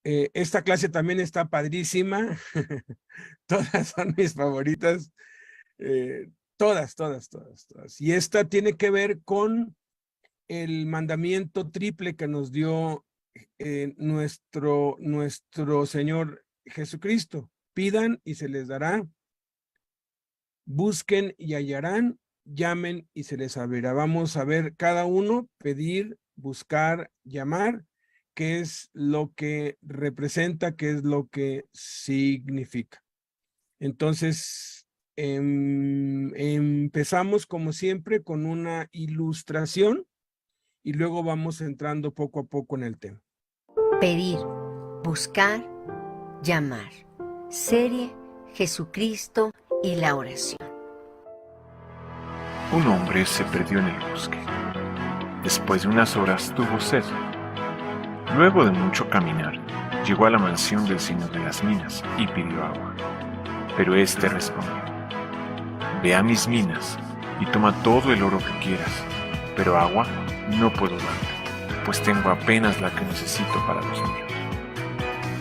Esta clase también está padrísima. Todas son mis favoritas. Todas. Y esta tiene que ver con el mandamiento triple que nos dio nuestro Señor Jesucristo. Pidan y se les dará. Busquen y hallarán. Llamen y se les abrirá. Vamos a ver cada uno, pedir, buscar, llamar, qué es lo que representa, qué es lo que significa. Entonces, empezamos como siempre con una ilustración y luego vamos entrando poco a poco en el tema. Pedir, buscar, llamar. Serie Jesucristo y la oración. Un hombre se perdió en el bosque. Después de unas horas tuvo sed. Luego de mucho caminar, llegó a la mansión del señor de las minas y pidió agua. Pero éste respondió: ve a mis minas y toma todo el oro que quieras, pero agua no puedo darte, pues tengo apenas la que necesito para los míos.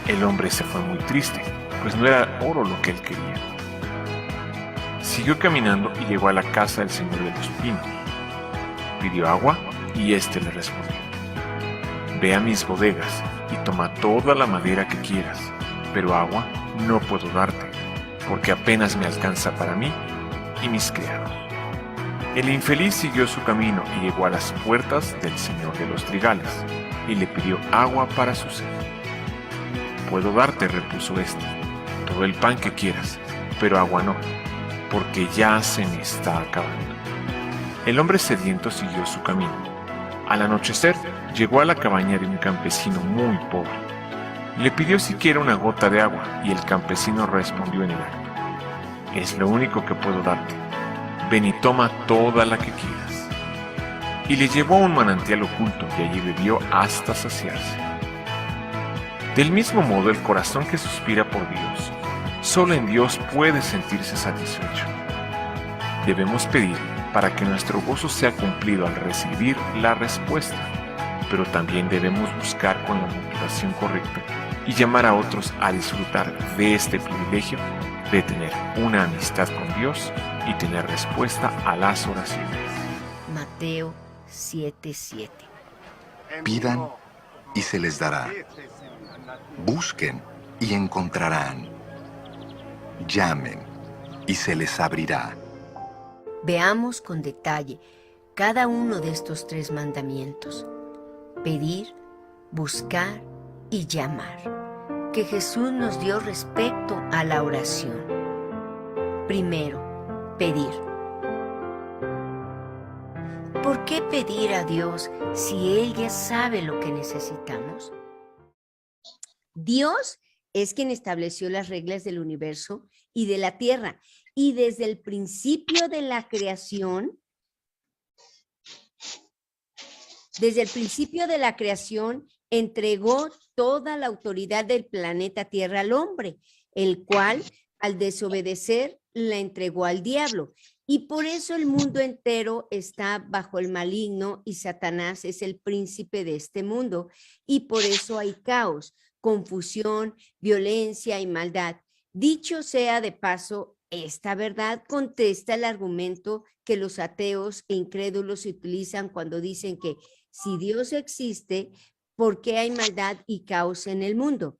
El hombre se fue muy triste, pues no era oro lo que él quería. Siguió caminando y llegó a la casa del señor de los pinos. Pidió agua y éste le respondió: ve a mis bodegas y toma toda la madera que quieras, pero agua no puedo darte, porque apenas me alcanza para mí y mis criados. El infeliz siguió su camino y llegó a las puertas del señor de los trigales y le pidió agua para su sed. Puedo darte, repuso éste, todo el pan que quieras, pero agua no, porque ya se me está acabando. El hombre sediento siguió su camino. Al anochecer, llegó a la cabaña de un campesino muy pobre. Le pidió siquiera una gota de agua y el campesino respondió en el acto: es lo único que puedo darte. Ven y toma toda la que quieras. Y le llevó a un manantial oculto y allí bebió hasta saciarse. Del mismo modo, el corazón que suspira por Dios, solo en Dios puede sentirse satisfecho. Debemos pedir para que nuestro gozo sea cumplido al recibir la respuesta, pero también debemos buscar con la motivación correcta y llamar a otros a disfrutar de este privilegio de tener una amistad con Dios y tener respuesta a las oraciones. Mateo 7:7. Pidan y se les dará. Busquen y encontrarán. Llamen y se les abrirá. Veamos con detalle cada uno de estos 3 mandamientos: pedir, buscar y llamar, que Jesús nos dio respecto a la oración. Primero, pedir. ¿Por qué pedir a Dios si Él ya sabe lo que necesitamos? Dios es quien estableció las reglas del universo y de la tierra, y desde el principio de la creación, entregó toda la autoridad del planeta Tierra al hombre, el cual, al desobedecer, la entregó al diablo. Y por eso el mundo entero está bajo el maligno y Satanás es el príncipe de este mundo. Y por eso hay caos, confusión, violencia y maldad. Dicho sea de paso, esta verdad contesta el argumento que los ateos e incrédulos utilizan cuando dicen que si Dios existe, ¿por qué hay maldad y caos en el mundo?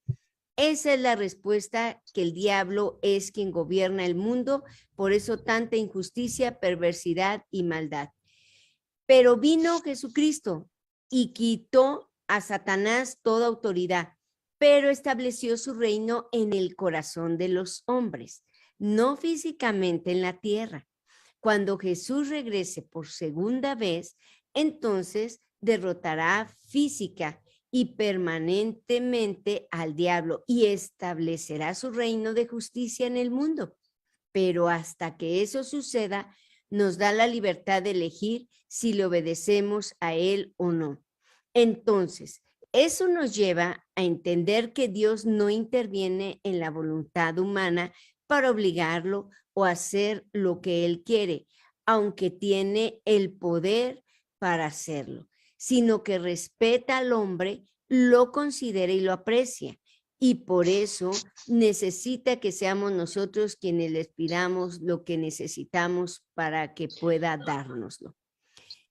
Esa es la respuesta, que el diablo es quien gobierna el mundo, por eso tanta injusticia, perversidad y maldad. Pero vino Jesucristo y quitó a Satanás toda autoridad, pero estableció su reino en el corazón de los hombres, no físicamente en la tierra. Cuando Jesús regrese por segunda vez, entonces derrotará física y permanentemente al diablo y establecerá su reino de justicia en el mundo. Pero hasta que eso suceda, nos da la libertad de elegir si le obedecemos a él o no. Entonces, eso nos lleva a entender que Dios no interviene en la voluntad humana para obligarlo o hacer lo que él quiere, aunque tiene el poder para hacerlo, sino que respeta al hombre, lo considera y lo aprecia. y por eso necesita que seamos nosotros quienes les pidamos lo que necesitamos para que pueda dárnoslo.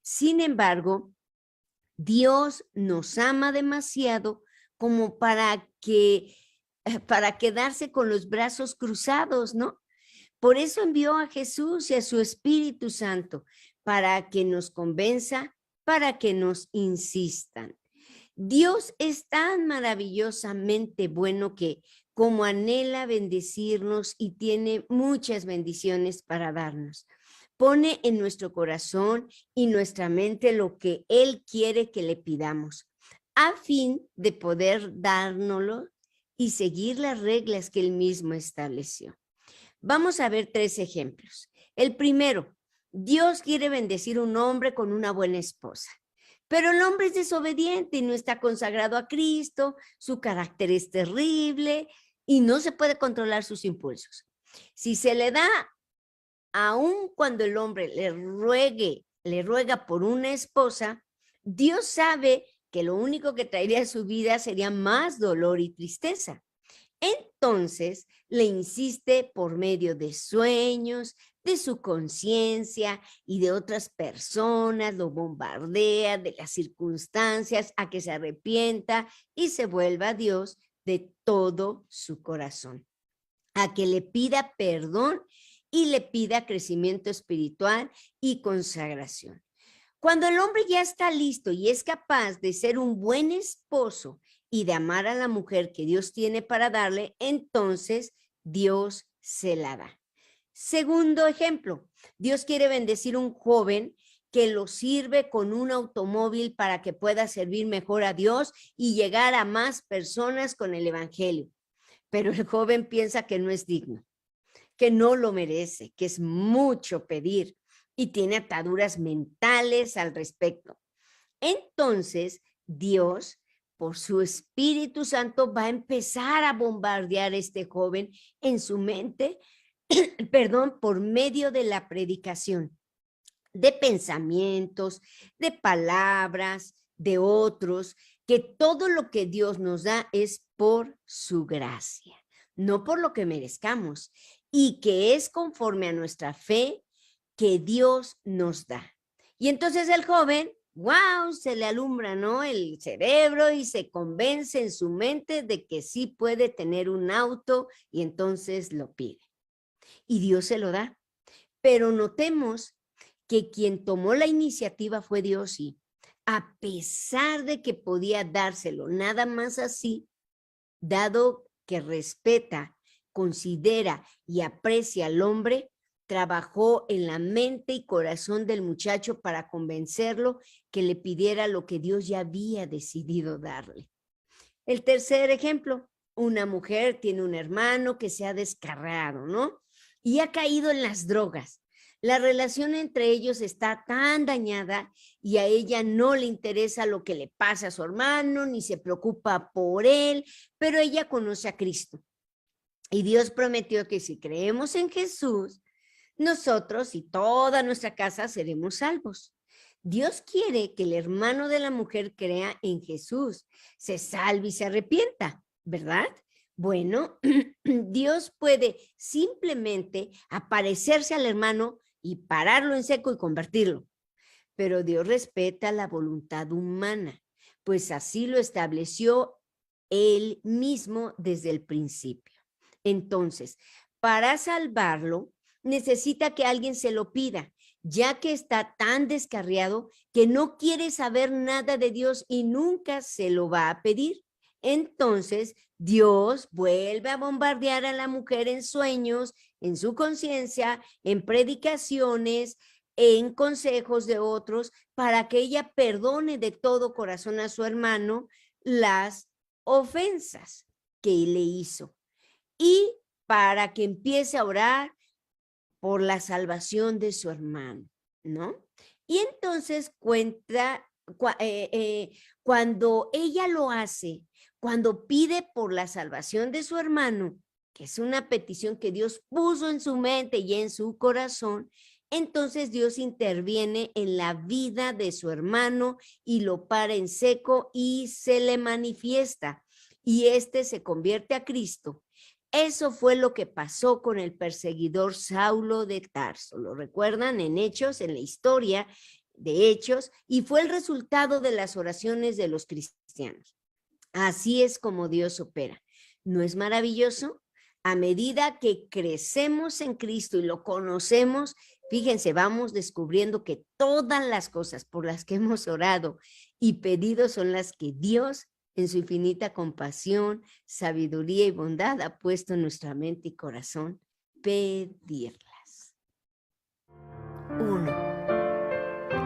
Sin embargo, Dios nos ama demasiado como para quedarse con los brazos cruzados, ¿no? Por eso envió a Jesús y a su Espíritu Santo, para que nos convenza, para que nos insistan. Dios es tan maravillosamente bueno que como anhela bendecirnos y tiene muchas bendiciones para darnos. Pone en nuestro corazón y nuestra mente lo que Él quiere que le pidamos, a fin de poder dárnoslo y seguir las reglas que Él mismo estableció. Vamos a ver 3 ejemplos. El primero, Dios quiere bendecir a un hombre con una buena esposa, pero el hombre es desobediente y no está consagrado a Cristo, su carácter es terrible y no se puede controlar sus impulsos. Si se le da, aun cuando el hombre le ruega por una esposa, Dios sabe que lo único que traería a su vida sería más dolor y tristeza. Entonces le insiste por medio de sueños, de su conciencia y de otras personas, lo bombardea de las circunstancias a que se arrepienta y se vuelva a Dios de todo su corazón, a que le pida perdón y le pida crecimiento espiritual y consagración. Cuando el hombre ya está listo y es capaz de ser un buen esposo y de amar a la mujer que Dios tiene para darle, entonces Dios se la da. Segundo ejemplo, Dios quiere bendecir a un joven que lo sirve con un automóvil para que pueda servir mejor a Dios y llegar a más personas con el evangelio. Pero el joven piensa que no es digno, que no lo merece, que es mucho pedir y tiene ataduras mentales al respecto. Entonces, Dios, por su Espíritu Santo, va a empezar a bombardear a este joven en su mente, por medio de la predicación, de pensamientos, de palabras, de otros, que todo lo que Dios nos da es por su gracia, no por lo que merezcamos, y que es conforme a nuestra fe que Dios nos da. Y entonces el joven, wow, se le alumbra, ¿no?, el cerebro y se convence en su mente de que sí puede tener un auto y entonces lo pide. Y Dios se lo da. Pero notemos que quien tomó la iniciativa fue Dios, y a pesar de que podía dárselo nada más así, dado que respeta, considera y aprecia al hombre, trabajó en la mente y corazón del muchacho para convencerlo que le pidiera lo que Dios ya había decidido darle. El tercer ejemplo, una mujer tiene un hermano que se ha descarriado, ¿no?, y ha caído en las drogas. La relación entre ellos está tan dañada y a ella no le interesa lo que le pasa a su hermano, ni se preocupa por él, pero ella conoce a Cristo. Y Dios prometió que si creemos en Jesús, nosotros y toda nuestra casa seremos salvos. Dios quiere que el hermano de la mujer crea en Jesús, se salve y se arrepienta, ¿verdad? Bueno, Dios puede simplemente aparecerse al hermano y pararlo en seco y convertirlo. Pero Dios respeta la voluntad humana, pues así lo estableció Él mismo desde el principio. Entonces, para salvarlo, necesita que alguien se lo pida, ya que está tan descarriado que no quiere saber nada de Dios y nunca se lo va a pedir. Entonces, Dios vuelve a bombardear a la mujer en sueños, en su conciencia, en predicaciones, en consejos de otros, para que ella perdone de todo corazón a su hermano las ofensas que le hizo, y para que empiece a orar por la salvación de su hermano, ¿no? Y entonces cuando ella lo hace, cuando pide por la salvación de su hermano, que es una petición que Dios puso en su mente y en su corazón, entonces Dios interviene en la vida de su hermano y lo para en seco y se le manifiesta. y éste se convierte a Cristo. Eso fue lo que pasó con el perseguidor Saulo de Tarso. ¿Lo recuerdan en Hechos, en la historia de Hechos? Y fue el resultado de las oraciones de los cristianos. Así es como Dios opera. ¿No es maravilloso? A medida que crecemos en Cristo y lo conocemos, fíjense, vamos descubriendo que todas las cosas por las que hemos orado y pedido son las que Dios, en su infinita compasión, sabiduría y bondad, ha puesto en nuestra mente y corazón pedirlas. 1.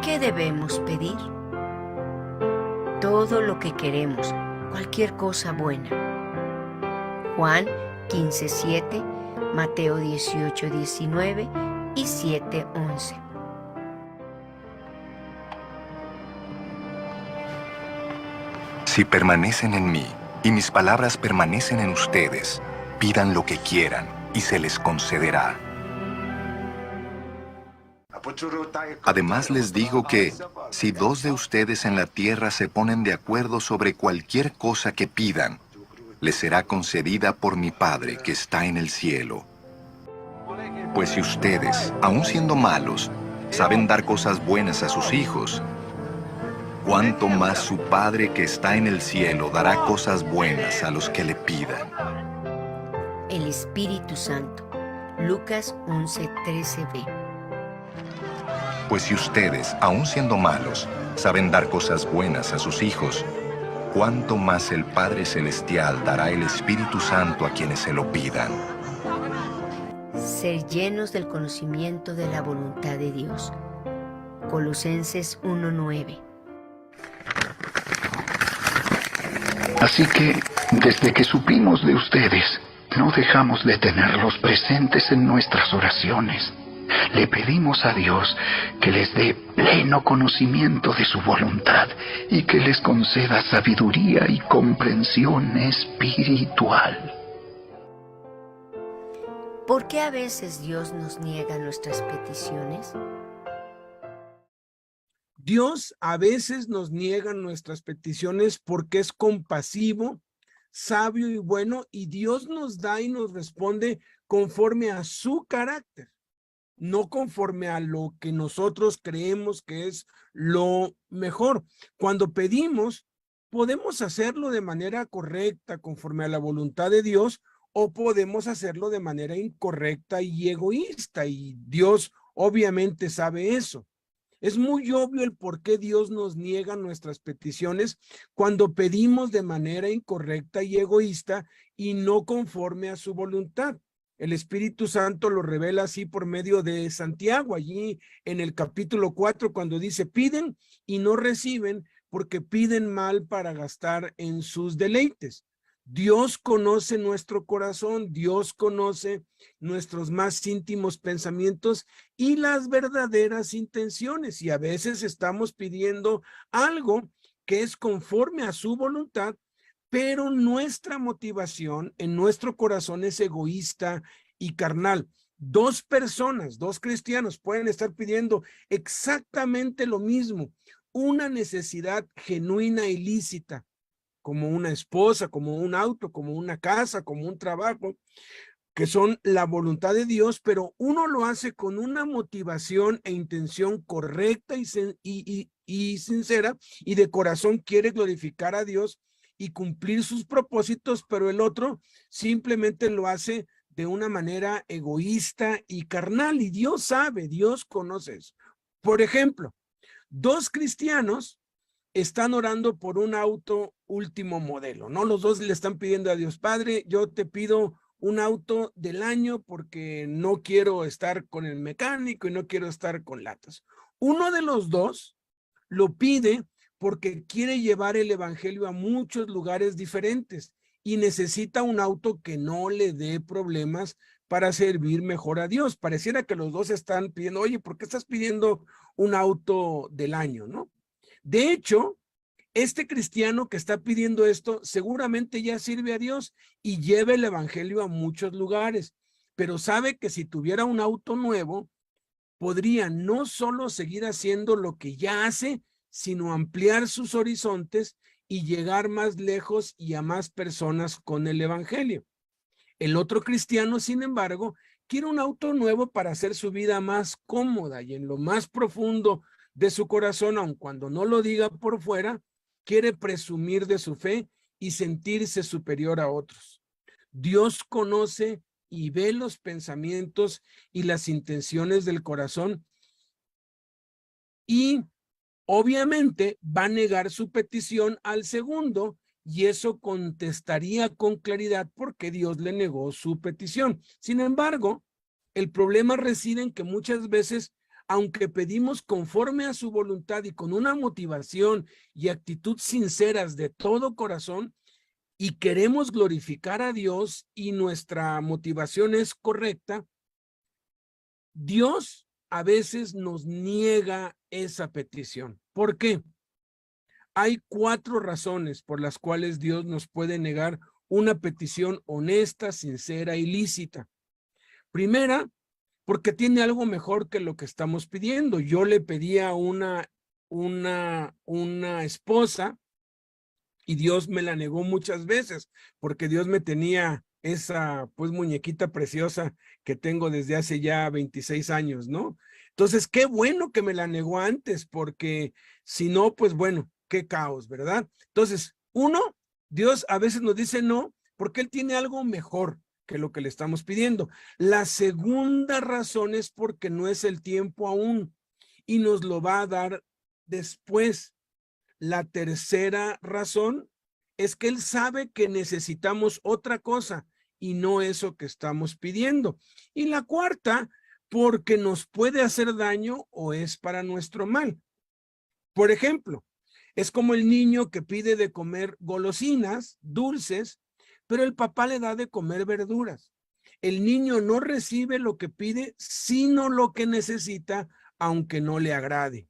¿Qué debemos pedir? Todo lo que queremos, cualquier cosa buena. Juan 15:7, Mateo 18:19 y 7:11. Si permanecen en mí y mis palabras permanecen en ustedes, pidan lo que quieran y se les concederá. Además les digo que, si 2 de ustedes en la tierra se ponen de acuerdo sobre cualquier cosa que pidan, les será concedida por mi Padre que está en el cielo. Pues si ustedes, aun siendo malos, saben dar cosas buenas a sus hijos, ¿cuánto más su Padre que está en el cielo dará cosas buenas a los que le pidan? El Espíritu Santo. Lucas 11:13b. Pues si ustedes, aun siendo malos, saben dar cosas buenas a sus hijos, ¿cuánto más el Padre Celestial dará el Espíritu Santo a quienes se lo pidan? Ser llenos del conocimiento de la voluntad de Dios. Colosenses 1:9. Así que, desde que supimos de ustedes, no dejamos de tenerlos presentes en nuestras oraciones. Le pedimos a Dios que les dé pleno conocimiento de su voluntad y que les conceda sabiduría y comprensión espiritual. ¿Por qué a veces Dios nos niega nuestras peticiones? Dios a veces nos niega nuestras peticiones porque es compasivo, sabio y bueno, y Dios nos da y nos responde conforme a su carácter, no conforme a lo que nosotros creemos que es lo mejor. Cuando pedimos, podemos hacerlo de manera correcta, conforme a la voluntad de Dios, o podemos hacerlo de manera incorrecta y egoísta, y Dios obviamente sabe eso. Es muy obvio el por qué Dios nos niega nuestras peticiones cuando pedimos de manera incorrecta y egoísta y no conforme a su voluntad. El Espíritu Santo lo revela así por medio de Santiago, allí en el capítulo 4, cuando dice, piden y no reciben porque piden mal para gastar en sus deleites. Dios conoce nuestro corazón, Dios conoce nuestros más íntimos pensamientos y las verdaderas intenciones. Y a veces estamos pidiendo algo que es conforme a su voluntad, pero nuestra motivación en nuestro corazón es egoísta y carnal. 2 personas, 2 cristianos pueden estar pidiendo exactamente lo mismo, una necesidad genuina y lícita, como una esposa, como un auto, como una casa, como un trabajo, que son la voluntad de Dios, pero uno lo hace con una motivación e intención correcta y sincera, y de corazón quiere glorificar a Dios y cumplir sus propósitos, pero el otro simplemente lo hace de una manera egoísta y carnal, y Dios sabe, Dios conoce eso. Por ejemplo, 2 cristianos están orando por un auto último modelo, ¿no? Los 2 le están pidiendo a Dios, Padre, yo te pido un auto del año porque no quiero estar con el mecánico y no quiero estar con latas. Uno de los 2 lo pide porque quiere llevar el evangelio a muchos lugares diferentes y necesita un auto que no le dé problemas para servir mejor a Dios. Pareciera que los 2 están pidiendo, oye, ¿por qué estás pidiendo un auto del año, no? De hecho, este cristiano que está pidiendo esto seguramente ya sirve a Dios y lleva el evangelio a muchos lugares, pero sabe que si tuviera un auto nuevo, podría no solo seguir haciendo lo que ya hace, sino ampliar sus horizontes y llegar más lejos y a más personas con el evangelio. El otro cristiano, sin embargo, quiere un auto nuevo para hacer su vida más cómoda y en lo más profundo de su corazón, aun cuando no lo diga por fuera, quiere presumir de su fe y sentirse superior a otros. Dios conoce y ve los pensamientos y las intenciones del corazón y obviamente va a negar su petición al segundo y eso contestaría con claridad por qué Dios le negó su petición. Sin embargo, el problema reside en que muchas veces, aunque pedimos conforme a su voluntad y con una motivación y actitud sinceras de todo corazón, y queremos glorificar a Dios y nuestra motivación es correcta, Dios a veces nos niega esa petición. ¿Por qué? Hay 4 razones por las cuales Dios nos puede negar una petición honesta, sincera y lícita. Primera, porque tiene algo mejor que lo que estamos pidiendo. Yo le pedía una esposa y Dios me la negó muchas veces, porque Dios me tenía esa pues muñequita preciosa que tengo desde hace ya 26 años, ¿no? Entonces, qué bueno que me la negó antes, porque si no, pues bueno, qué caos, ¿verdad? Entonces, uno, Dios a veces nos dice no, porque Él tiene algo mejor que lo que le estamos pidiendo. La segunda razón es porque no es el tiempo aún y nos lo va a dar después. La tercera razón es que Él sabe que necesitamos otra cosa y no eso que estamos pidiendo. Y la cuarta, porque nos puede hacer daño o es para nuestro mal. Por ejemplo, es como el niño que pide de comer golosinas, dulces, pero el papá le da de comer verduras. El niño no recibe lo que pide, sino lo que necesita, aunque no le agrade.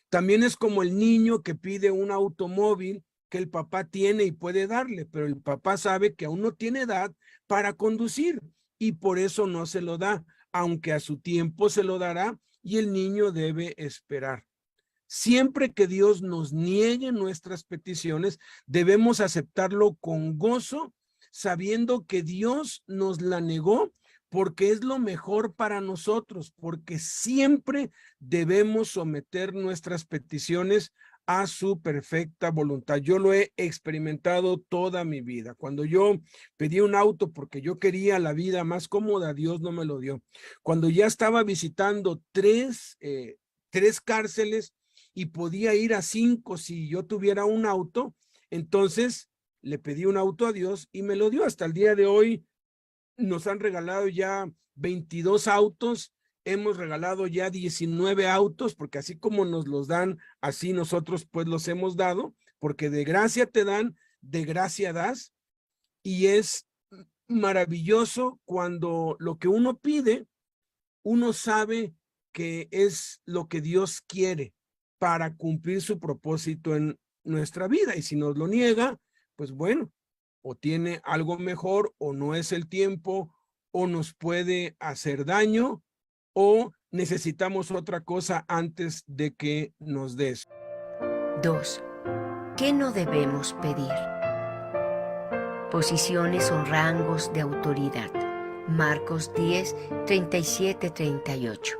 También es como el niño que pide un automóvil que el papá tiene y puede darle, pero el papá sabe que aún no tiene edad para conducir y por eso no se lo da, aunque a su tiempo se lo dará y el niño debe esperar. Siempre que Dios nos niegue nuestras peticiones, debemos aceptarlo con gozo, sabiendo que Dios nos la negó porque es lo mejor para nosotros, porque siempre debemos someter nuestras peticiones a su perfecta voluntad. Yo lo he experimentado toda mi vida. Cuando yo pedí un auto porque yo quería la vida más cómoda, Dios no me lo dio. Cuando ya estaba visitando tres cárceles y podía ir a 5 si yo tuviera un auto, entonces le pedí un auto a Dios y me lo dio. Hasta el día de hoy nos han regalado ya 22 autos, hemos regalado ya 19 autos, porque así como nos los dan, así nosotros pues los hemos dado, porque de gracia te dan, de gracia das, y es maravilloso cuando lo que uno pide, uno sabe que es lo que Dios quiere para cumplir su propósito en nuestra vida, y si nos lo niega, pues bueno, o tiene algo mejor, o no es el tiempo, o nos puede hacer daño, o necesitamos otra cosa antes de que nos des. 2. ¿Qué no debemos pedir? Posiciones o rangos de autoridad. Marcos 10, 37-38.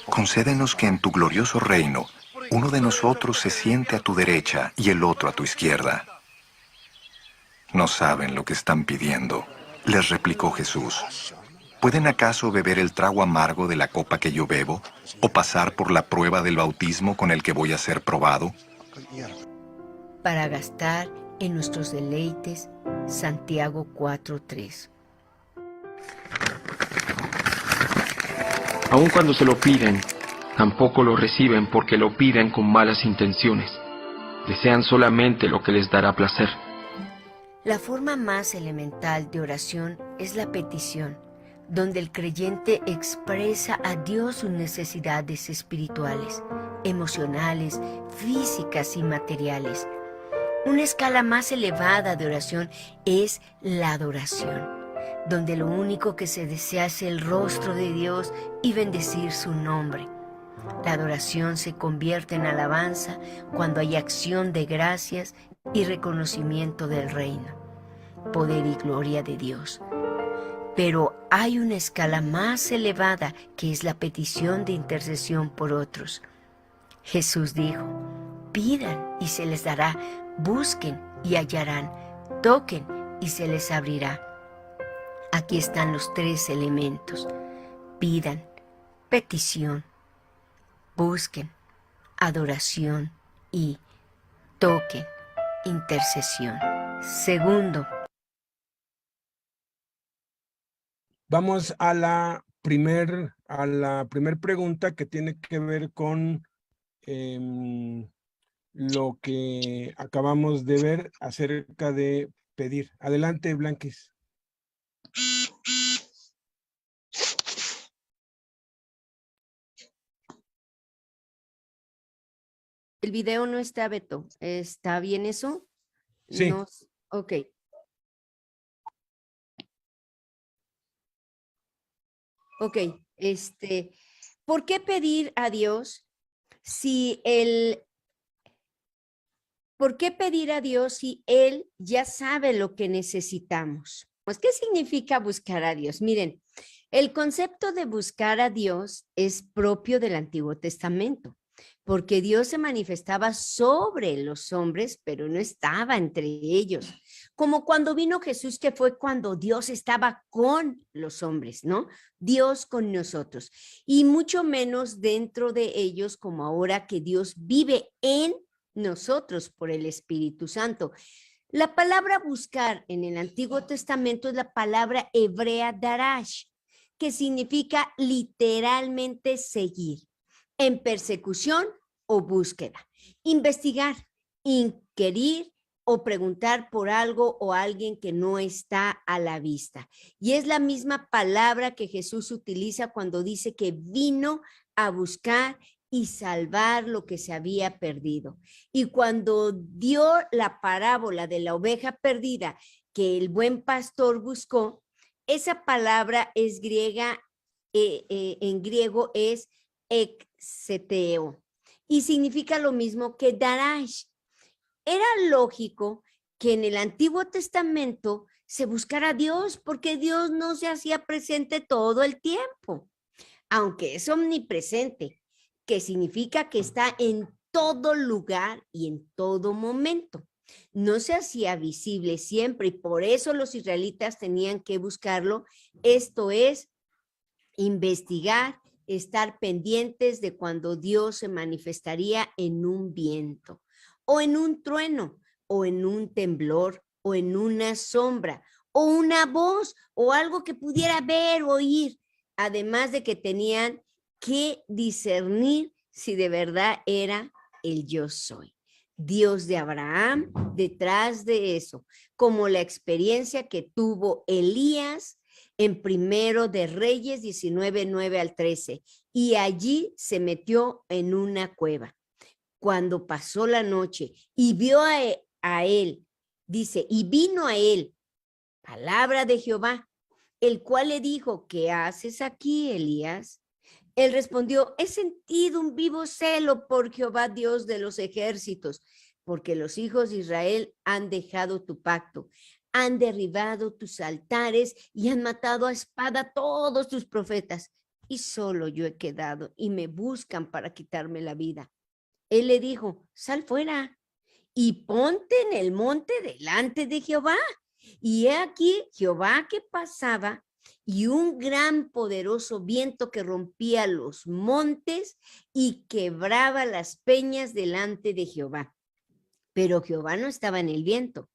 Concédenos que en tu glorioso reino, uno de nosotros se siente a tu derecha y el otro a tu izquierda. No saben lo que están pidiendo, les replicó Jesús. ¿Pueden acaso beber el trago amargo de la copa que yo bebo? ¿O pasar por la prueba del bautismo con el que voy a ser probado? Para gastar en nuestros deleites, Santiago 4:3. Aun cuando se lo piden, tampoco lo reciben porque lo piden con malas intenciones. Desean solamente lo que les dará placer. La forma más elemental de oración es la petición, donde el creyente expresa a Dios sus necesidades espirituales, emocionales, físicas y materiales. Una escala más elevada de oración es la adoración, donde lo único que se desea es el rostro de Dios y bendecir su nombre. La adoración se convierte en alabanza cuando hay acción de gracias y reconocimiento del reino, poder y gloria de Dios. Pero hay una escala más elevada que es la petición de intercesión por otros. Jesús dijo: pidan y se les dará, busquen y hallarán, toquen y se les abrirá. Aquí están los tres elementos: pidan, petición, busquen, adoración y toquen, intercesión. Segundo, vamos a la primer pregunta, que tiene que ver con lo que acabamos de ver acerca de pedir. Adelante, Blanquis. el video no está, Beto. ¿Está bien eso? Sí. No, ok. Ok, ¿por qué pedir a Dios si ¿por qué pedir a Dios si Él ya sabe lo que necesitamos? Pues, ¿qué significa buscar a Dios? Miren, el concepto de buscar a Dios es propio del Antiguo Testamento, porque Dios se manifestaba sobre los hombres, pero no estaba entre ellos. Como cuando vino Jesús, que fue cuando Dios estaba con los hombres, ¿no? Dios con nosotros. Y mucho menos dentro de ellos, como ahora que Dios vive en nosotros por el Espíritu Santo. La palabra buscar en el Antiguo Testamento es la palabra hebrea darash, que significa literalmente seguir, en persecución o búsqueda, investigar, inquirir o preguntar por algo o alguien que no está a la vista. Y es la misma palabra que Jesús utiliza cuando dice que vino a buscar y salvar lo que se había perdido. Y cuando dio la parábola de la oveja perdida que el buen pastor buscó, esa palabra es griega, en griego es exeteo, y significa lo mismo que darash. Era lógico que en el Antiguo Testamento se buscara a Dios, porque Dios no se hacía presente todo el tiempo, aunque es omnipresente, que significa que está en todo lugar y en todo momento. No se hacía visible siempre y por eso los israelitas tenían que buscarlo. Esto es, investigar, estar pendientes de cuando Dios se manifestaría en un viento, o en un trueno, o en un temblor, o en una sombra, o una voz, o algo que pudiera ver o oír. Además de que tenían que discernir si de verdad era el yo soy. Dios de Abraham detrás de eso, como la experiencia que tuvo Elías en Primero de Reyes 19, 9 al 13, y allí se metió en una cueva. Cuando pasó la noche y vio a él, dice, y vino a él palabra de Jehová, el cual le dijo: ¿qué haces aquí, Elías? Él respondió: he sentido un vivo celo por Jehová, Dios de los ejércitos, porque los hijos de Israel han dejado tu pacto, han derribado tus altares y han matado a espada a todos tus profetas, y solo yo he quedado y me buscan para quitarme la vida. Él le dijo: sal fuera y ponte en el monte delante de Jehová. Y he aquí Jehová que pasaba, y un gran poderoso viento que rompía los montes y quebraba las peñas delante de Jehová. Pero Jehová no estaba en el viento.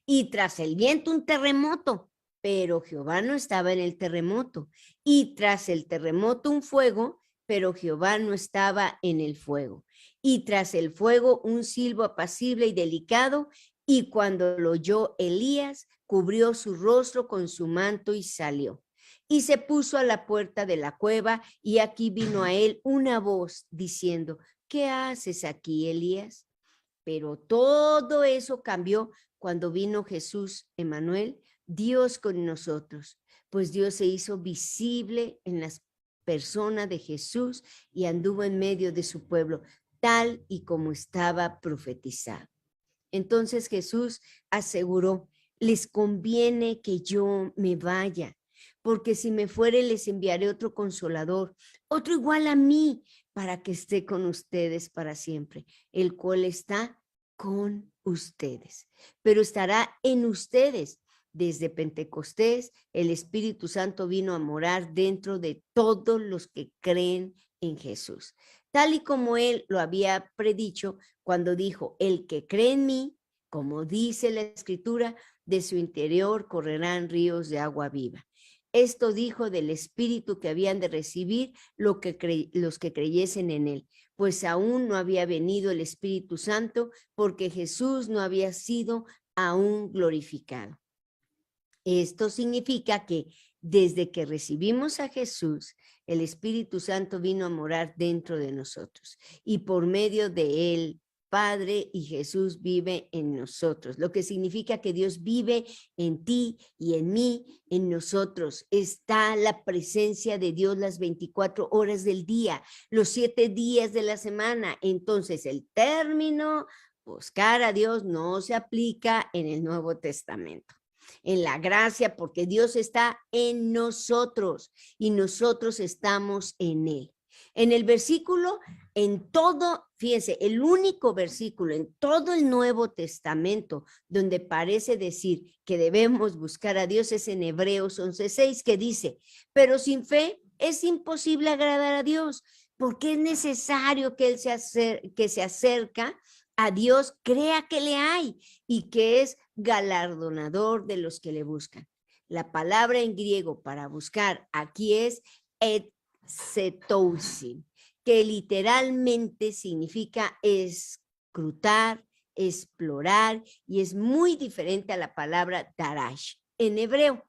Y tras el viento un terremoto, pero Jehová no estaba en el terremoto. Y tras el terremoto un fuego, pero Jehová no estaba en el fuego. Y tras el fuego un silbo apacible y delicado, y cuando lo oyó Elías, cubrió su rostro con su manto y salió. Y se puso a la puerta de la cueva, y aquí vino a él una voz diciendo: ¿qué haces aquí, Elías? Pero todo eso cambió cuando vino Jesús, Emmanuel, Dios con nosotros, pues Dios se hizo visible en las personas de Jesús y anduvo en medio de su pueblo, tal y como estaba profetizado. Entonces Jesús aseguró, les conviene que yo me vaya, porque si me fuere les enviaré otro consolador, otro igual a mí, para que esté con ustedes para siempre, el cual está con ustedes, pero estará en ustedes. Desde Pentecostés, el Espíritu Santo vino a morar dentro de todos los que creen en Jesús, tal y como él lo había predicho cuando dijo, el que cree en mí, como dice la Escritura, de su interior correrán ríos de agua viva. Esto dijo del Espíritu que habían de recibir los que creyesen en él, pues aún no había venido el Espíritu Santo porque Jesús no había sido aún glorificado. Esto significa que desde que recibimos a Jesús, el Espíritu Santo vino a morar dentro de nosotros y por medio de él, Padre y Jesús vive en nosotros, lo que significa que Dios vive en ti y en mí, en nosotros. Está la presencia de Dios las 24 horas del día, los 7 días de la semana. Entonces el término buscar a Dios no se aplica en el Nuevo Testamento. En la gracia, porque Dios está en nosotros y nosotros estamos en él. En el versículo, en todo, fíjense, el único versículo en todo el Nuevo Testamento donde parece decir que debemos buscar a Dios es en Hebreos 11:6, que dice, pero sin fe es imposible agradar a Dios, porque es necesario que él se acerca a Dios, crea que le hay y que es galardonador de los que le buscan. La palabra en griego para buscar aquí es etzetousin, que literalmente significa escrutar, explorar, y es muy diferente a la palabra darash en hebreo.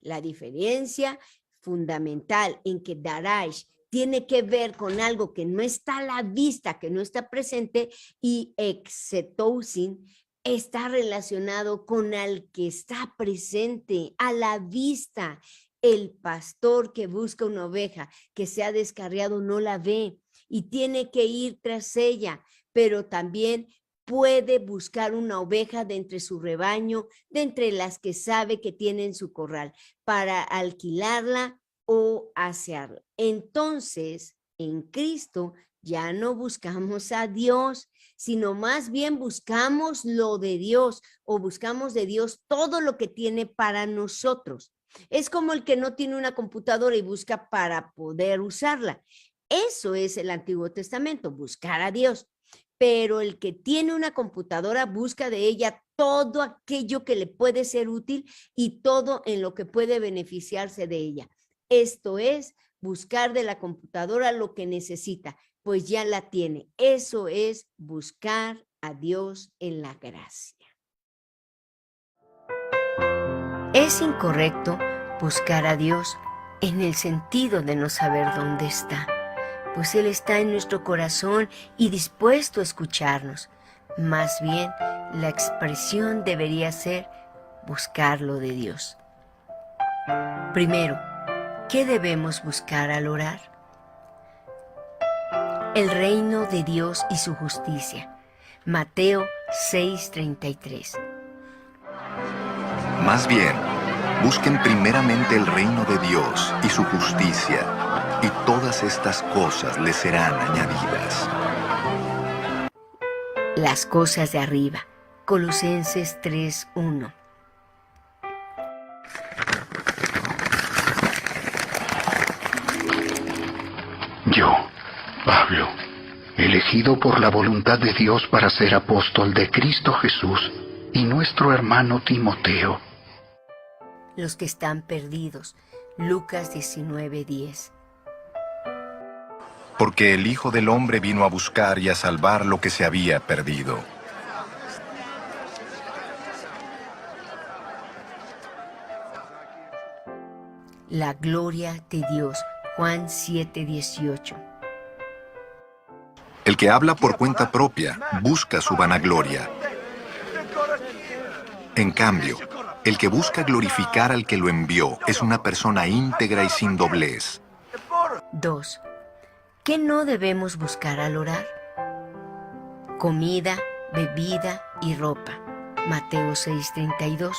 La diferencia fundamental en que darash tiene que ver con algo que no está a la vista, que no está presente, y etzetousin está relacionado con el que está presente, a la vista. El pastor que busca una oveja que se ha descarriado no la ve y tiene que ir tras ella, pero también puede buscar una oveja de entre su rebaño, de entre las que sabe que tiene en su corral, para alquilarla o asearla. Entonces, en Cristo ya no buscamos a Dios, sino más bien buscamos lo de Dios, o buscamos de Dios todo lo que tiene para nosotros. Es como el que no tiene una computadora y busca para poder usarla. Eso es el Antiguo Testamento, buscar a Dios. Pero el que tiene una computadora busca de ella todo aquello que le puede ser útil y todo en lo que puede beneficiarse de ella. Esto es buscar de la computadora lo que necesita, pues ya la tiene. Eso es buscar a Dios en la gracia. Es incorrecto buscar a Dios en el sentido de no saber dónde está, pues Él está en nuestro corazón y dispuesto a escucharnos. Más bien, la expresión debería ser buscarlo de Dios. Primero, ¿qué debemos buscar al orar? El reino de Dios y su justicia. Mateo 6:33. Más bien, busquen primeramente el reino de Dios y su justicia, y todas estas cosas les serán añadidas. Las cosas de arriba. Colosenses 3:1. Yo, Pablo, elegido por la voluntad de Dios para ser apóstol de Cristo Jesús, y nuestro hermano Timoteo. Los que están perdidos. Lucas 19:10. Porque el Hijo del Hombre vino a buscar y a salvar lo que se había perdido. La gloria de Dios. Juan 7:18. El que habla por cuenta propia busca su vanagloria. En cambio, el que busca glorificar al que lo envió es una persona íntegra y sin doblez. 2. ¿Qué no debemos buscar al orar? Comida, bebida, y ropa. Mateo 6:32.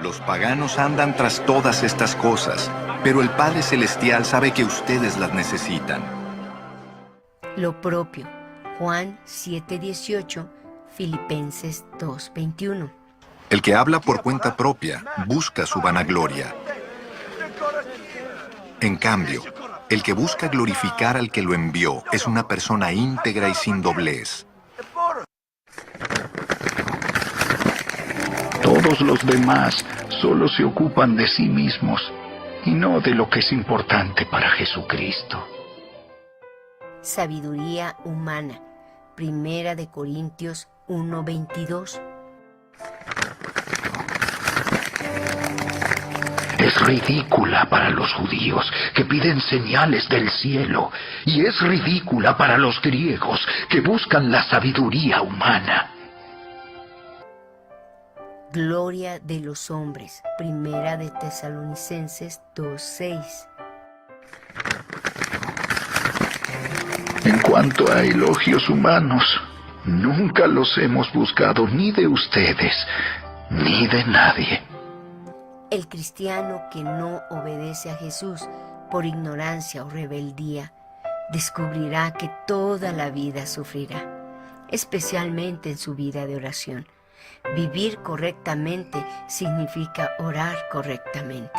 Los paganos andan tras todas estas cosas, pero el Padre Celestial sabe que ustedes las necesitan. Lo propio. Juan 7:18, Filipenses 2:21. El que habla por cuenta propia busca su vanagloria. En cambio, el que busca glorificar al que lo envió es una persona íntegra y sin doblez. Todos los demás solo se ocupan de sí mismos y no de lo que es importante para Jesucristo. Sabiduría humana. Primera de Corintios 1:22. Es ridícula para los judíos que piden señales del cielo, y es ridícula para los griegos que buscan la sabiduría humana. Gloria de los hombres. Primera de Tesalonicenses 2:6. En cuanto a elogios humanos, nunca los hemos buscado ni de ustedes, ni de nadie. El cristiano que no obedece a Jesús por ignorancia o rebeldía descubrirá que toda la vida sufrirá, especialmente en su vida de oración. Vivir correctamente significa orar correctamente.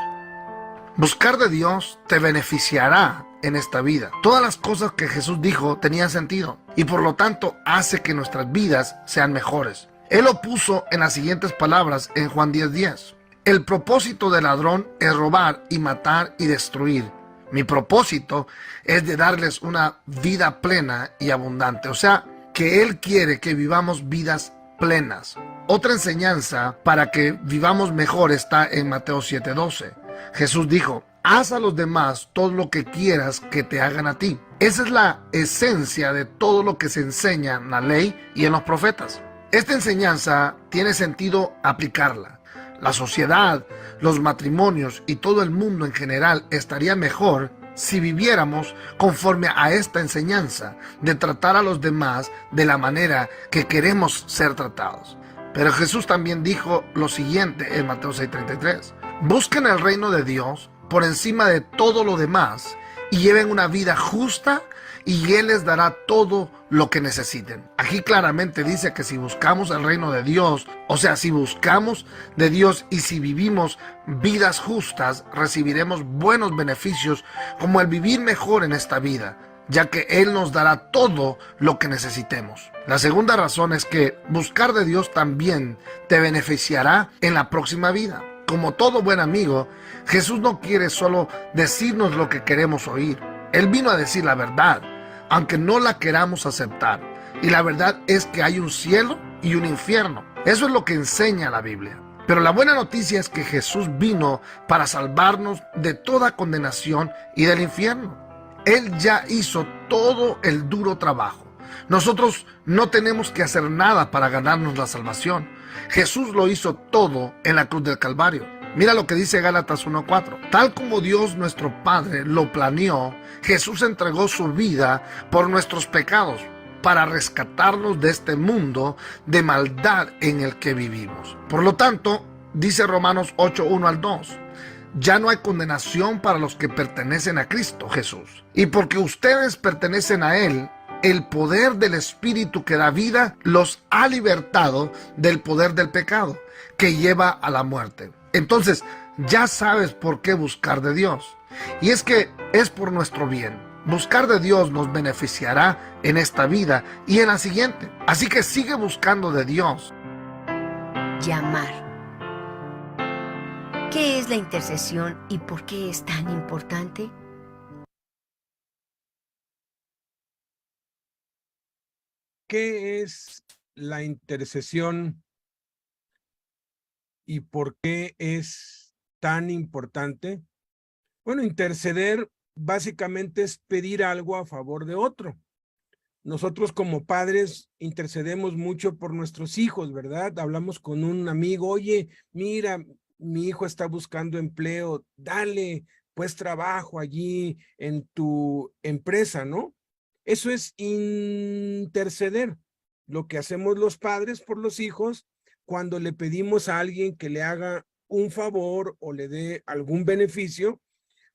Buscar de Dios te beneficiará en esta vida. Todas las cosas que Jesús dijo tenían sentido y por lo tanto hace que nuestras vidas sean mejores. Él lo puso en las siguientes palabras en Juan 10:10. El propósito del ladrón es robar y matar y destruir. Mi propósito es de darles una vida plena y abundante. O sea, que Él quiere que vivamos vidas plenas. Otra enseñanza para que vivamos mejor está en Mateo 7:12. Jesús dijo: haz a los demás todo lo que quieras que te hagan a ti. Esa es la esencia de todo lo que se enseña en la ley y en los profetas. Esta enseñanza tiene sentido aplicarla. La sociedad, los matrimonios y todo el mundo en general estaría mejor si viviéramos conforme a esta enseñanza de tratar a los demás de la manera que queremos ser tratados. Pero Jesús también dijo lo siguiente en Mateo 6:33. Busquen el reino de Dios por encima de todo lo demás y lleven una vida justa y Él les dará todo lo que necesiten. Aquí claramente dice que si buscamos el reino de Dios, o sea, si buscamos de Dios y si vivimos vidas justas, recibiremos buenos beneficios como el vivir mejor en esta vida, ya que Él nos dará todo lo que necesitemos. La segunda razón es que buscar de Dios también te beneficiará en la próxima vida. Como todo buen amigo, Jesús no quiere solo decirnos lo que queremos oír. Él vino a decir la verdad, aunque no la queramos aceptar. Y la verdad es que hay un cielo y un infierno. Eso es lo que enseña la Biblia. Pero la buena noticia es que Jesús vino para salvarnos de toda condenación y del infierno. Él ya hizo todo el duro trabajo. Nosotros no tenemos que hacer nada para ganarnos la salvación. Jesús lo hizo todo en la cruz del Calvario. Mira lo que dice Gálatas 1:4. Tal como Dios nuestro Padre lo planeó, Jesús entregó su vida por nuestros pecados para rescatarnos de este mundo de maldad en el que vivimos. Por lo tanto, dice Romanos 8:1-2. Ya no hay condenación para los que pertenecen a Cristo Jesús. Y porque ustedes pertenecen a Él, el poder del Espíritu que da vida los ha libertado del poder del pecado que lleva a la muerte. Entonces, ya sabes por qué buscar de Dios. Y es que es por nuestro bien. Buscar de Dios nos beneficiará en esta vida y en la siguiente. Así que sigue buscando de Dios. Llamar. ¿Qué es la intercesión y por qué es tan importante? ¿Qué es la intercesión y por qué es tan importante? Bueno, interceder básicamente es pedir algo a favor de otro. Nosotros como padres intercedemos mucho por nuestros hijos, ¿verdad? Hablamos con un amigo: oye, mira, mi hijo está buscando empleo, dale pues trabajo allí en tu empresa, ¿no? Eso es interceder. lo que hacemos los padres por los hijos cuando le pedimos a alguien que le haga un favor o le dé algún beneficio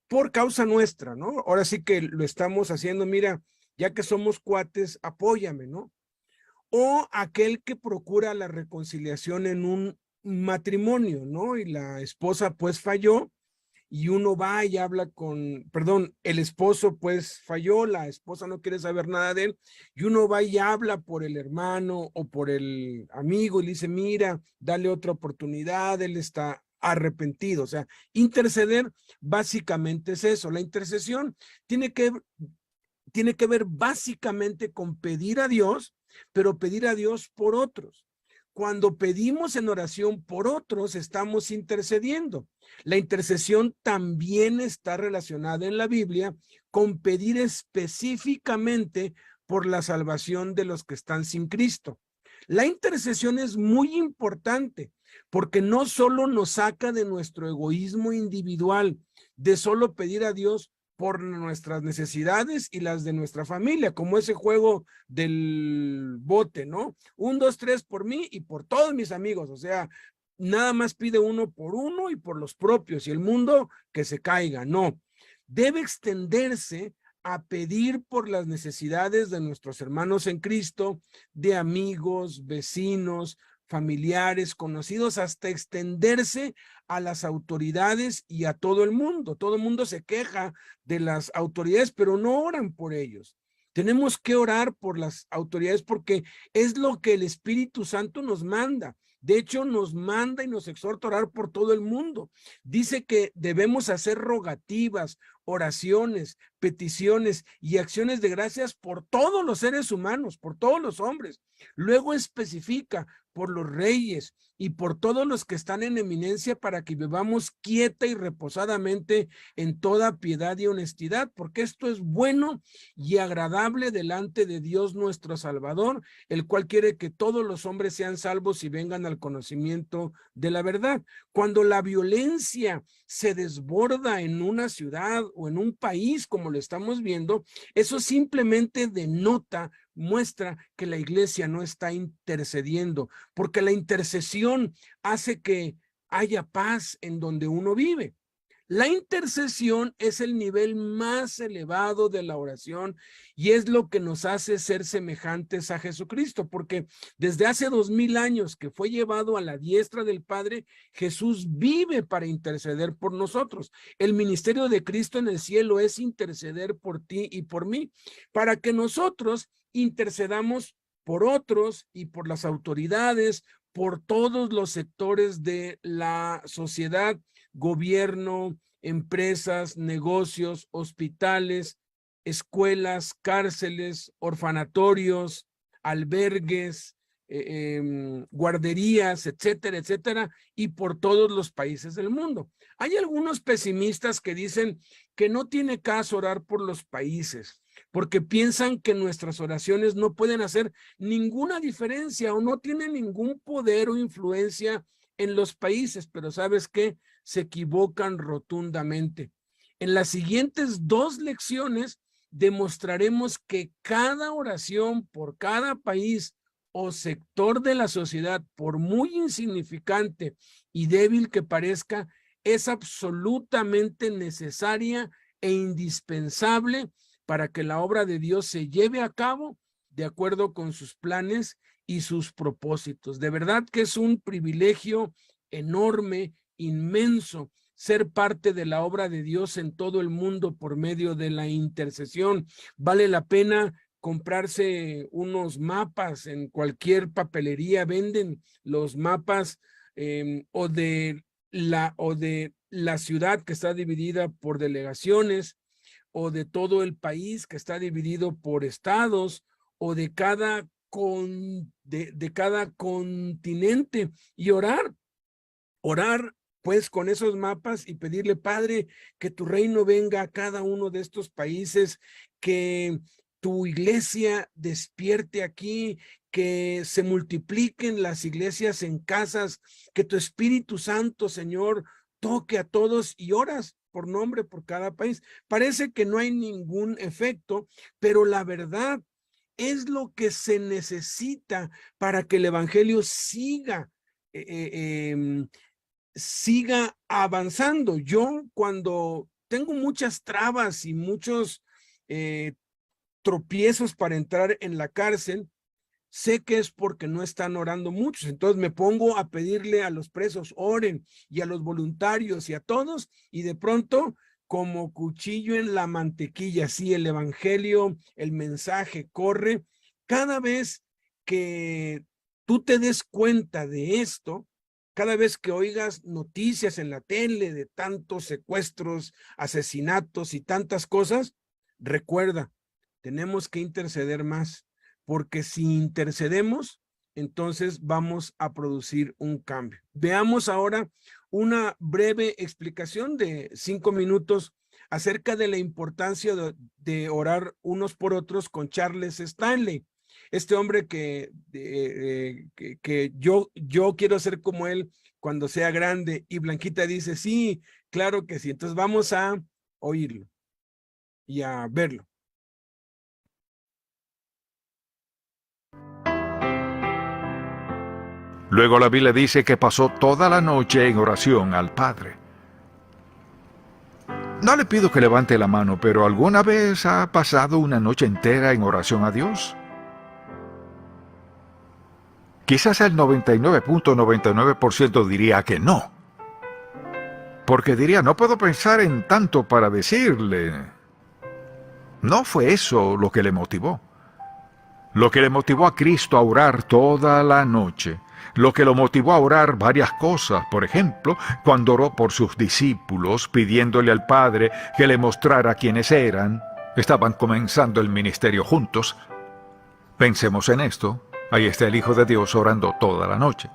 por causa nuestra, ¿no? Ahora sí que lo estamos haciendo, mira, ya que somos cuates, apóyame, ¿no? O aquel que procura la reconciliación en un matrimonio, ¿no? Y la esposa pues falló y uno va y habla con, perdón, el esposo pues falló, la esposa no quiere saber nada de él, y uno va y habla por el hermano o por el amigo y le dice, mira, dale otra oportunidad, él está arrepentido. O sea, interceder básicamente es eso. La intercesión tiene que ver básicamente con pedir a Dios, pero pedir a Dios por otros. Cuando pedimos en oración por otros, estamos intercediendo. La intercesión también está relacionada en la Biblia con pedir específicamente por la salvación de los que están sin Cristo. La intercesión es muy importante porque no solo nos saca de nuestro egoísmo individual, de solo pedir a Dios por nuestras necesidades y las de nuestra familia, como ese juego del bote, ¿no? 1, 2, 3 por mí y por todos mis amigos. O sea, nada más pide uno por uno y por los propios y el mundo que se caiga. No, debe extenderse a pedir por las necesidades de nuestros hermanos en Cristo, de amigos, vecinos, familiares, conocidos, hasta extenderse a las autoridades y a todo el mundo. Todo el mundo se queja de las autoridades, pero no oran por ellos. Tenemos que orar por las autoridades porque es lo que el Espíritu Santo nos manda. De hecho, nos manda y nos exhorta a orar por todo el mundo. Dice que debemos hacer rogativas, oraciones, peticiones y acciones de gracias por todos los seres humanos, por todos los hombres. Luego especifica por los reyes y por todos los que están en eminencia para que vivamos quieta y reposadamente en toda piedad y honestidad, porque esto es bueno y agradable delante de Dios nuestro Salvador, el cual quiere que todos los hombres sean salvos y vengan al conocimiento de la verdad. Cuando la violencia se desborda en una ciudad o en un país, como lo estamos viendo, eso simplemente muestra que la iglesia no está intercediendo, porque la intercesión hace que haya paz en donde uno vive. La intercesión es el nivel más elevado de la oración y es lo que nos hace ser semejantes a Jesucristo, porque desde hace 2000 años que fue llevado a la diestra del Padre, Jesús vive para interceder por nosotros. El ministerio de Cristo en el cielo es interceder por ti y por mí, para que nosotros intercedamos por otros y por las autoridades, por todos los sectores de la sociedad, gobierno, empresas, negocios, hospitales, escuelas, cárceles, orfanatorios, albergues, guarderías, etcétera, etcétera, y por todos los países del mundo. Hay algunos pesimistas que dicen que no tiene caso orar por los países, porque piensan que nuestras oraciones no pueden hacer ninguna diferencia o no tienen ningún poder o influencia en los países, pero ¿sabes qué? Se equivocan rotundamente. En las siguientes 2 lecciones demostraremos que cada oración por cada país o sector de la sociedad, por muy insignificante y débil que parezca, es absolutamente necesaria e indispensable para que la obra de Dios se lleve a cabo de acuerdo con sus planes y sus propósitos. De verdad que es un privilegio enorme, inmenso, ser parte de la obra de Dios en todo el mundo por medio de la intercesión. Vale la pena comprarse unos mapas en cualquier papelería, venden los mapas o de la ciudad que está dividida por delegaciones, o de todo el país que está dividido por estados, o de cada continente, y orar pues con esos mapas y pedirle, Padre, que tu reino venga a cada uno de estos países, que tu iglesia despierte aquí, que se multipliquen las iglesias en casas, que tu Espíritu Santo, Señor, toque a todos, y oras por nombre por cada país. Parece que no hay ningún efecto, pero la verdad es lo que se necesita para que el evangelio siga siga avanzando. Yo cuando tengo muchas trabas y muchos tropiezos para entrar en la cárcel, sé que es porque no están orando muchos. Entonces me pongo a pedirle a los presos, oren, y a los voluntarios y a todos, y de pronto, como cuchillo en la mantequilla, sí, el evangelio, el mensaje corre. Cada vez que tú te des cuenta de esto, cada vez que oigas noticias en la tele de tantos secuestros, asesinatos y tantas cosas, recuerda, tenemos que interceder más, porque si intercedemos, entonces vamos a producir un cambio. Veamos ahora una breve explicación de 5 minutos acerca de la importancia de orar unos por otros con Charles Stanley. Este hombre que yo quiero ser como él cuando sea grande, y Blanquita dice, sí, claro que sí. Entonces vamos a oírlo y a verlo. Luego la Biblia dice que pasó toda la noche en oración al Padre. No le pido que levante la mano, pero ¿alguna vez ha pasado una noche entera en oración a Dios? Quizás el 99.99% diría que no. Porque diría, no puedo pensar en tanto para decirle. No fue eso lo que le motivó. Lo que le motivó a Cristo a orar toda la noche, lo que lo motivó a orar varias cosas, por ejemplo, cuando oró por sus discípulos, pidiéndole al Padre que le mostrara quiénes eran, estaban comenzando el ministerio juntos. Pensemos en esto. Ahí está el Hijo de Dios orando toda la noche.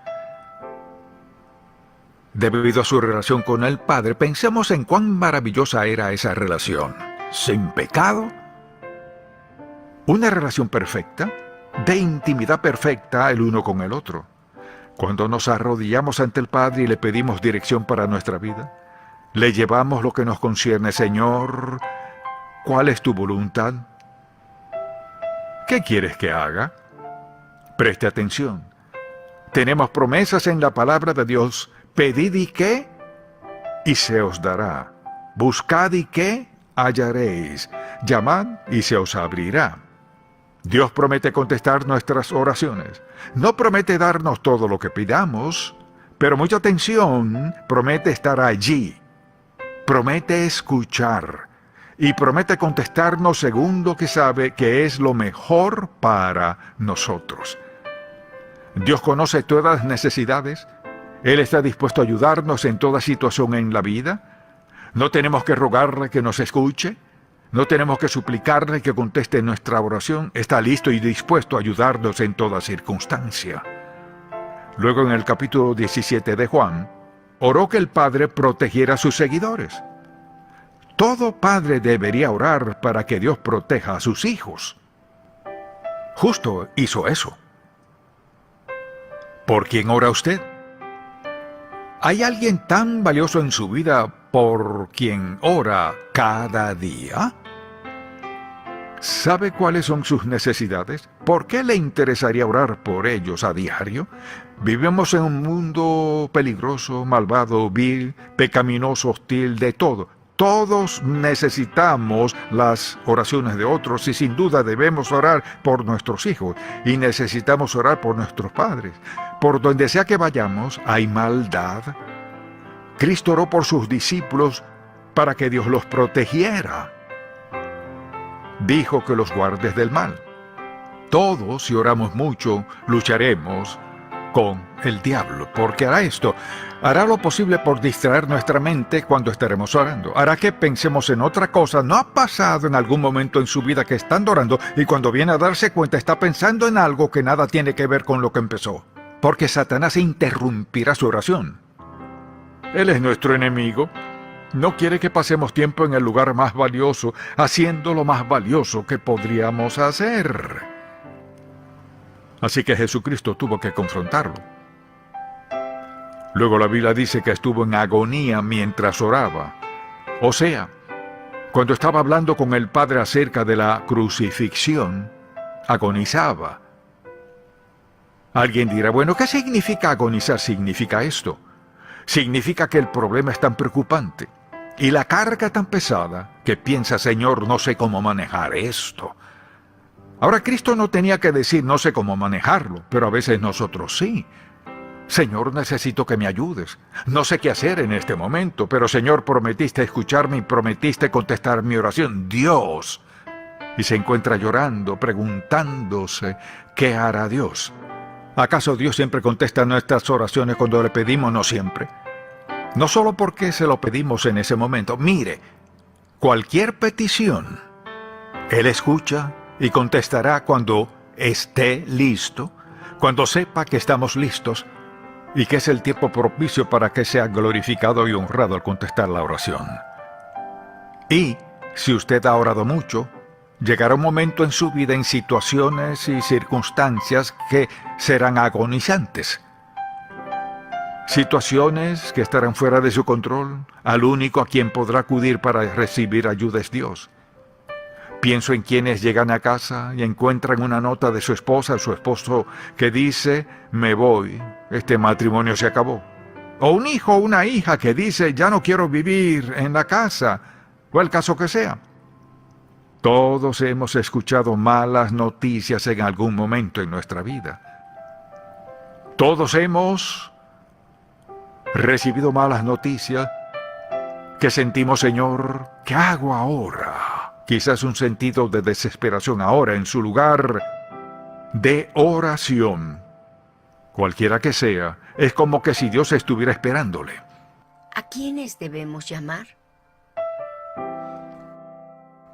Debido a su relación con el Padre, pensemos en cuán maravillosa era esa relación. Sin pecado. Una relación perfecta, de intimidad perfecta el uno con el otro. Cuando nos arrodillamos ante el Padre y le pedimos dirección para nuestra vida, le llevamos lo que nos concierne. Señor, ¿cuál es tu voluntad? ¿Qué quieres que haga? Preste atención. Tenemos promesas en la palabra de Dios. Pedid y qué, y se os dará. Buscad y qué, hallaréis. Llamad y se os abrirá. Dios promete contestar nuestras oraciones. No promete darnos todo lo que pidamos, pero mucha atención, promete estar allí. Promete escuchar. Y promete contestarnos según lo que sabe que es lo mejor para nosotros. Dios conoce todas las necesidades. Él está dispuesto a ayudarnos en toda situación en la vida. No tenemos que rogarle que nos escuche. No tenemos que suplicarle que conteste nuestra oración. Está listo y dispuesto a ayudarnos en toda circunstancia. Luego en el capítulo 17 de Juan, oró que el Padre protegiera a sus seguidores. Todo padre debería orar para que Dios proteja a sus hijos. Justo hizo eso. ¿Por quién ora usted? ¿Hay alguien tan valioso en su vida por quien ora cada día? ¿Sabe cuáles son sus necesidades? ¿Por qué le interesaría orar por ellos a diario? Vivimos en un mundo peligroso, malvado, vil, pecaminoso, hostil, de todo. Todos necesitamos las oraciones de otros y sin duda debemos orar por nuestros hijos y necesitamos orar por nuestros padres. Por donde sea que vayamos hay maldad. Cristo oró por sus discípulos para que Dios los protegiera. Dijo que los guardes del mal. Todos, si oramos mucho, lucharemos con el diablo, porque hará esto. Hará lo posible por distraer nuestra mente cuando estaremos orando. Hará que pensemos en otra cosa. ¿No ha pasado en algún momento en su vida que estando orando y cuando viene a darse cuenta está pensando en algo que nada tiene que ver con lo que empezó? Porque Satanás interrumpirá su oración. Él es nuestro enemigo. No quiere que pasemos tiempo en el lugar más valioso, haciendo lo más valioso que podríamos hacer. Así que Jesucristo tuvo que confrontarlo. Luego la Biblia dice que estuvo en agonía mientras oraba. O sea, cuando estaba hablando con el Padre acerca de la crucifixión, agonizaba. Alguien dirá, bueno, ¿qué significa agonizar? Significa esto. Significa que el problema es tan preocupante y la carga tan pesada que piensa, Señor, no sé cómo manejar esto. Ahora, Cristo no tenía que decir, no sé cómo manejarlo, pero a veces nosotros sí. Señor, necesito que me ayudes. No sé qué hacer en este momento, pero Señor, prometiste escucharme y prometiste contestar mi oración. Dios. Y se encuentra llorando, preguntándose, ¿qué hará Dios? ¿Acaso Dios siempre contesta nuestras oraciones cuando le pedimos? No siempre. No solo porque se lo pedimos en ese momento. Mire, cualquier petición, Él escucha y contestará cuando esté listo, cuando sepa que estamos listos y que es el tiempo propicio para que sea glorificado y honrado al contestar la oración. Y si usted ha orado mucho, llegará un momento en su vida, en situaciones y circunstancias que serán agonizantes. Situaciones que estarán fuera de su control. Al único a quien podrá acudir para recibir ayuda es Dios. Pienso en quienes llegan a casa y encuentran una nota de su esposa o su esposo que dice, me voy, este matrimonio se acabó. O un hijo o una hija que dice, ya no quiero vivir en la casa, o el caso que sea. Todos hemos escuchado malas noticias en algún momento en nuestra vida. Todos hemos recibido malas noticias que sentimos, Señor, ¿qué hago ahora? Quizás un sentido de desesperación ahora en su lugar de oración. Cualquiera que sea, es como que si Dios estuviera esperándole. ¿A quiénes debemos llamar?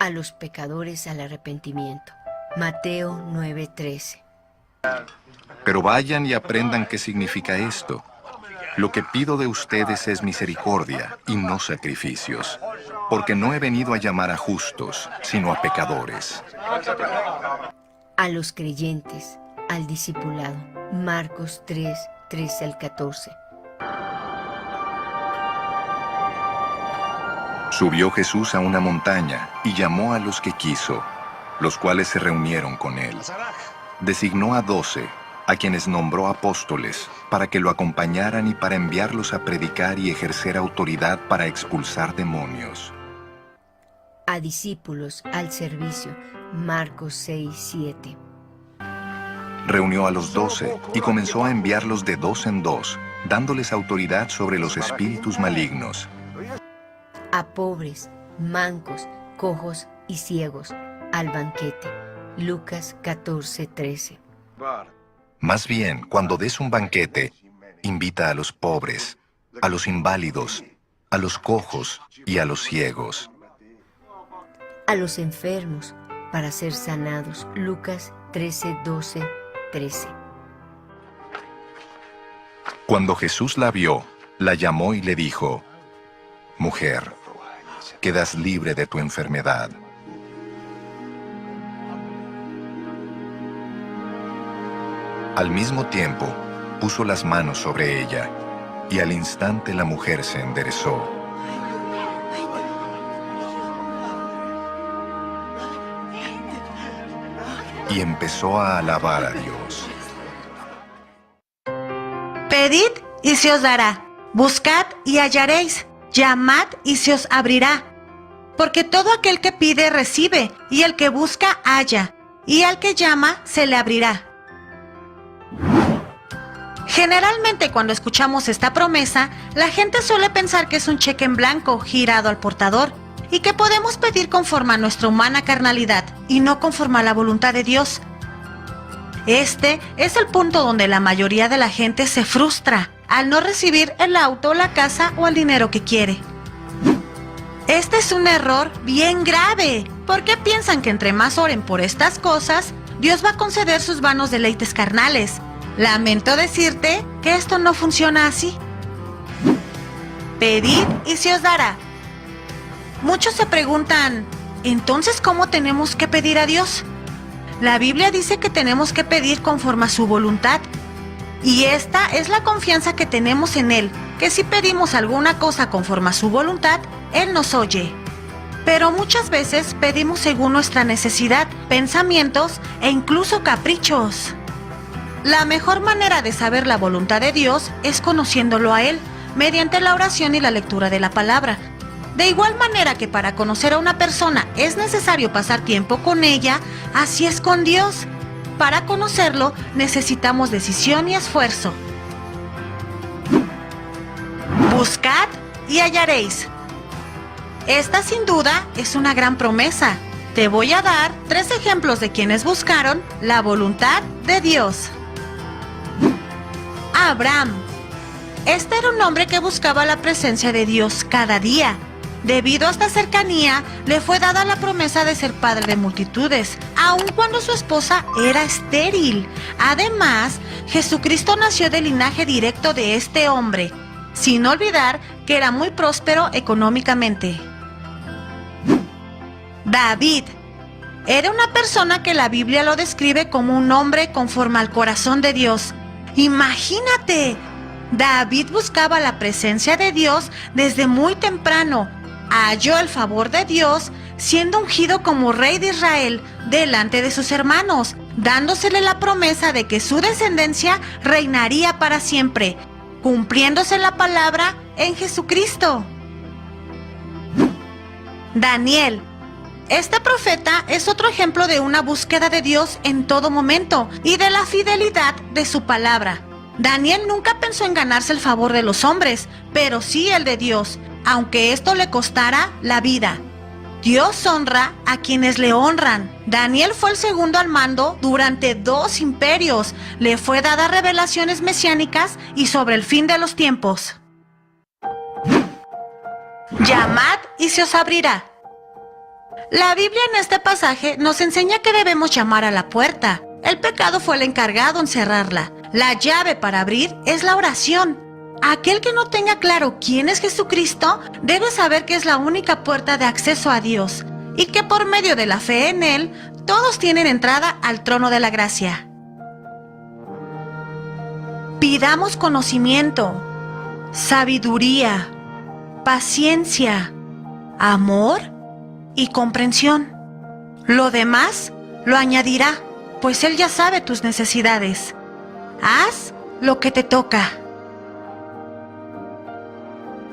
A los pecadores al arrepentimiento. Mateo 9:13. Pero vayan y aprendan qué significa esto. Lo que pido de ustedes es misericordia y no sacrificios, porque no he venido a llamar a justos, sino a pecadores. A los creyentes, al discipulado. Marcos 3:13-14. Subió Jesús a una montaña y llamó a los que quiso, los cuales se reunieron con él. Designó a 12, a quienes nombró apóstoles, para que lo acompañaran y para enviarlos a predicar y ejercer autoridad para expulsar demonios. A discípulos al servicio. Marcos 6:7. Reunió a los 12 y comenzó a enviarlos de 2 en 2, dándoles autoridad sobre los espíritus malignos. A pobres, mancos, cojos y ciegos al banquete. Lucas 14:13. Más bien, cuando des un banquete, invita a los pobres, a los inválidos, a los cojos y a los ciegos. A los enfermos para ser sanados. Lucas 13:12-13. Cuando Jesús la vio, la llamó y le dijo, Mujer, quedas libre de tu enfermedad. Al mismo tiempo, puso las manos sobre ella, y al instante la mujer se enderezó. Y empezó a alabar a Dios. Pedid y se os dará, buscad y hallaréis, llamad y se os abrirá. Porque todo aquel que pide recibe, y el que busca halla, y al que llama se le abrirá. Generalmente cuando escuchamos esta promesa, la gente suele pensar que es un cheque en blanco girado al portador y que podemos pedir conforme a nuestra humana carnalidad y no conforme a la voluntad de Dios. Este es el punto donde la mayoría de la gente se frustra al no recibir el auto, la casa o el dinero que quiere. Este es un error bien grave, porque piensan que entre más oren por estas cosas, Dios va a conceder sus vanos deleites carnales. Lamento decirte que esto no funciona así. Pedid y se os dará. Muchos se preguntan, ¿entonces cómo tenemos que pedir a Dios? La Biblia dice que tenemos que pedir conforme a su voluntad. Y esta es la confianza que tenemos en Él, que si pedimos alguna cosa conforme a su voluntad, Él nos oye. Pero muchas veces pedimos según nuestra necesidad, pensamientos e incluso caprichos. La mejor manera de saber la voluntad de Dios es conociéndolo a Él, mediante la oración y la lectura de la palabra. De igual manera que para conocer a una persona es necesario pasar tiempo con ella, así es con Dios. Para conocerlo necesitamos decisión y esfuerzo. Buscad y hallaréis. Esta sin duda es una gran promesa. Te voy a dar 3 ejemplos de quienes buscaron la voluntad de Dios. Abraham. Este era un hombre que buscaba la presencia de Dios cada día. Debido a esta cercanía, le fue dada la promesa de ser padre de multitudes, aun cuando su esposa era estéril. Además, Jesucristo nació del linaje directo de este hombre, sin olvidar que era muy próspero económicamente. David. Era una persona que la Biblia lo describe como un hombre conforme al corazón de Dios. Imagínate, David buscaba la presencia de Dios desde muy temprano. Halló el favor de Dios siendo ungido como rey de Israel delante de sus hermanos, dándosele la promesa de que su descendencia reinaría para siempre, cumpliéndose la palabra en Jesucristo. Daniel. Este profeta es otro ejemplo de una búsqueda de Dios en todo momento y de la fidelidad de su palabra. Daniel nunca pensó en ganarse el favor de los hombres, pero sí el de Dios, aunque esto le costara la vida. Dios honra a quienes le honran. Daniel fue el segundo al mando durante 2 imperios. Le fue dada revelaciones mesiánicas y sobre el fin de los tiempos. Llamad y se os abrirá. La Biblia en este pasaje nos enseña que debemos llamar a la puerta. El pecado fue el encargado en cerrarla. La llave para abrir es la oración. Aquel que no tenga claro quién es Jesucristo debe saber que es la única puerta de acceso a Dios y que por medio de la fe en Él, todos tienen entrada al trono de la gracia. Pidamos conocimiento, sabiduría, paciencia, amor y comprensión. Lo demás lo añadirá, pues Él ya sabe tus necesidades. Haz lo que te toca.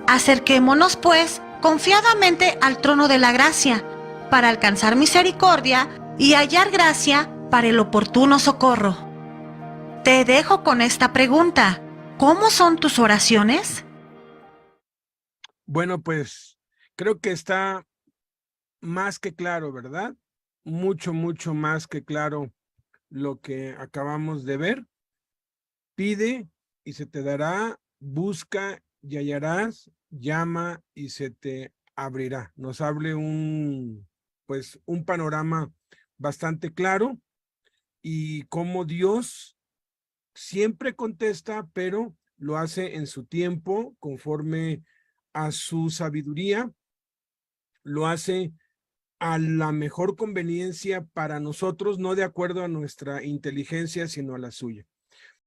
Acerquémonos, pues, confiadamente al trono de la gracia, para alcanzar misericordia y hallar gracia para el oportuno socorro. Te dejo con esta pregunta. ¿Cómo son tus oraciones? Bueno, pues creo que está más que claro, ¿verdad? Mucho, mucho más que claro lo que acabamos de ver. Pide y se te dará, busca y hallarás, llama y se te abrirá. Nos abre un panorama bastante claro y cómo Dios siempre contesta, pero lo hace en su tiempo, conforme a su sabiduría, lo hace a la mejor conveniencia para nosotros, no de acuerdo a nuestra inteligencia, sino a la suya.